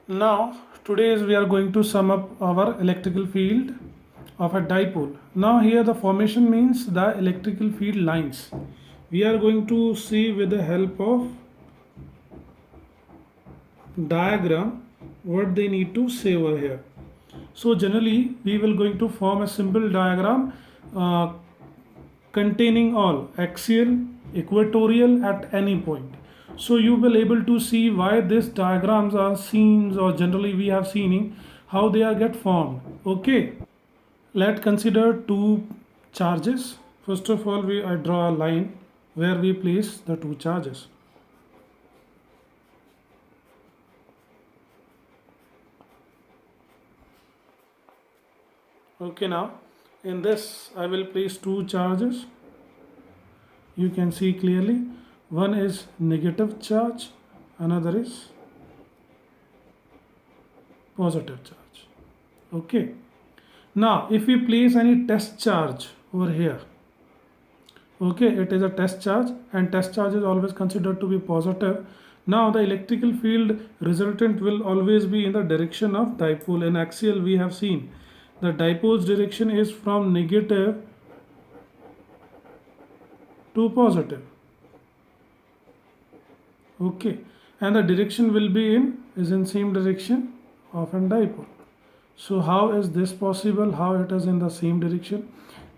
Now, today we are going to sum up our electrical field of a dipole. Now, here the formation means the electrical field lines. We are going to see with the help of diagram what they need to say over here. So, generally, we will going to form a simple diagram uh, containing all axial, equatorial at any point. So you will able to see why these diagrams are seen, or generally we have seen in how they are get formed. Okay, let's consider two charges. First of all, I draw a line where we place the two charges. Okay, now in this I will place two charges. You can see clearly, one is negative charge, another is positive charge. Okay, now if we place any test charge over here, okay, it is a test charge and test charge is always considered to be positive. Now the electrical field resultant will always be in the direction of dipole. In axial we have seen the dipole's direction is from negative to positive. Okay, and the direction will be in same direction of a dipole. So how is this possible? How it is in the same direction?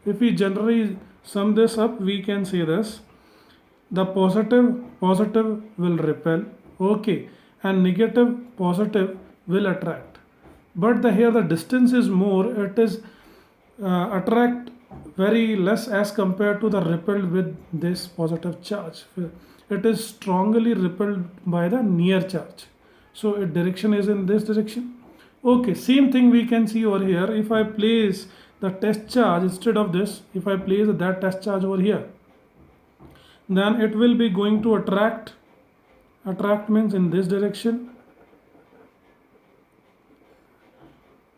If we generally sum this up, we can say this: the positive will repel, okay, and negative positive will attract. But here the distance is more. It is attract very less as compared to the repelled with this positive charge. It is strongly repelled by the near charge. So its direction is in this direction. Okay, same thing we can see over here. If I place the test charge instead of this, if I place that test charge over here, then it will be going to attract. Attract means in this direction.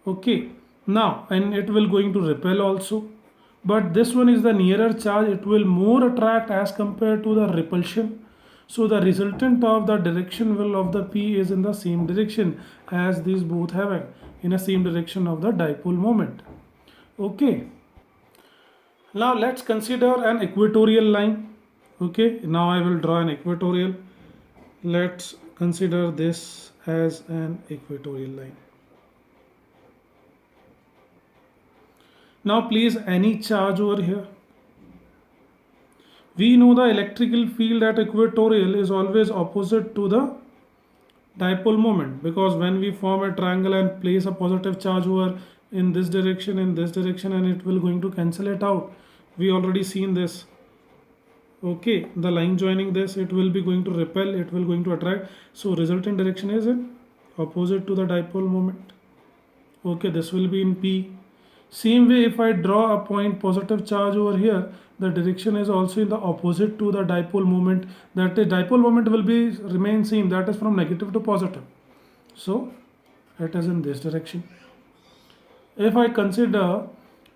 Okay, now and it will going to repel also, but this one is the nearer charge, it will more attract as compared to the repulsion. So the resultant of the direction will of the P is in the same direction as these both having in the same direction of the dipole moment. Okay, now let's consider an equatorial line. Okay, now I will draw an equatorial. Let's consider this as an equatorial line. Now place any charge over here. We know the electrical field at equatorial is always opposite to the dipole moment, because when we form a triangle and place a positive charge over in this direction, and it will going to cancel it out. We already seen this. Okay, the line joining this, it will be going to repel, it will going to attract. So resultant direction is in opposite to the dipole moment. Okay, this will be in P. Same way, if I draw a point positive charge over here, the direction is also in the opposite to the dipole moment. That is, dipole moment will be remain same, that is from negative to positive. So it is in this direction. If I consider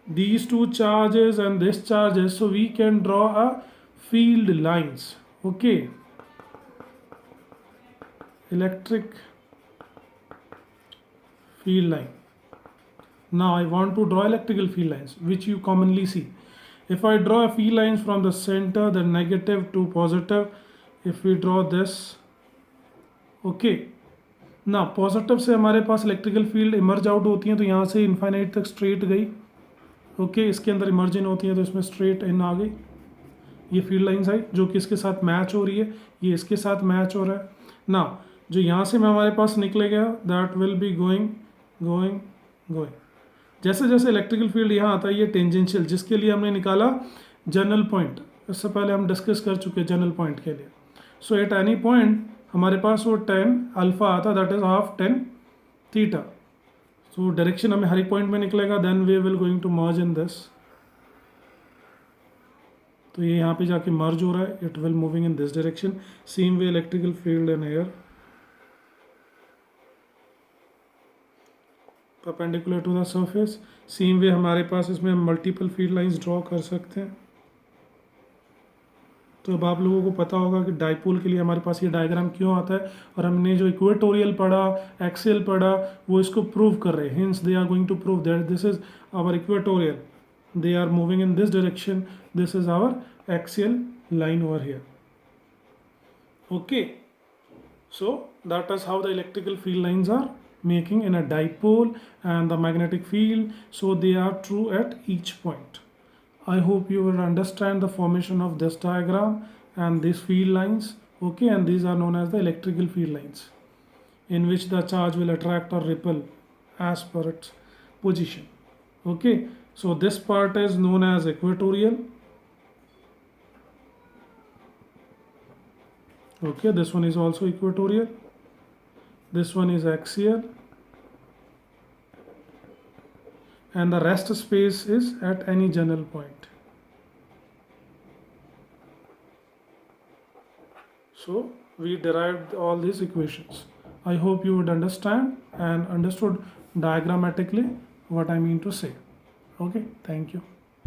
these two charges and this charges, so we can draw a field lines. Okay, electric field line. Now I want to draw electrical field lines, which you commonly see. If I draw a field lines from the center, the negative to positive, if we draw this, okay. ना positive से हमारे पास electrical field emerge out होती हैं, तो यहाँ से infinite तक straight गई. ओके, इसके अंदर इमर्ज इन होती हैं, तो इसमें स्ट्रेट इन आ गई. ये फील्ड लाइंस आई जो कि इसके साथ मैच हो रही है, ये इसके साथ मैच हो रहा है ना. जो यहाँ से हमारे पास निकलेगा that will be going going going. जैसे जैसे इलेक्ट्रिकल फील्ड यहाँ आता है, ये टेंजेंशियल, जिसके लिए हमने निकाला जनरल पॉइंट. इससे पहले हम डिस्कस कर चुके हैं जनरल पॉइंट के लिए. सो एट एनी पॉइंट हमारे पास वो 10 अल्फा आता, that is half 10 theta. So direction हमें हर एक पॉइंट में निकलेगा. Then we will going to merge in this. तो ये यहाँ पे जाके मर्ज हो रहा है, it will moving in this direction. Same way electrical field in air perpendicular to the surface. Same way हमारे पास इसमें मल्टीपल फील्ड लाइंस ड्रॉ कर सकते हैं. तो अब आप लोगों को पता होगा कि डाइपोल के लिए हमारे पास ये डायग्राम क्यों आता है, और हमने जो इक्वेटोरियल पढ़ा, एक्सियल पढ़ा, वो इसको प्रूव कर रहे हैं. Hence they are going to prove that this is our equatorial, they are moving in this direction, this is our axial line over here. Okay, so that is how the electrical field lines are making in a dipole and the magnetic field, so they are true at each point. I hope you will understand the formation of this diagram and these field lines. Okay, and these are known as the electrical field lines, in which the charge will attract or repel as per its position. Okay, so this part is known as equatorial. Okay, this one is also equatorial, this one is axial, and the rest space is at any general point. So we derived all these equations. I hope you would understand and understood diagrammatically what I mean to say. Okay, thank you.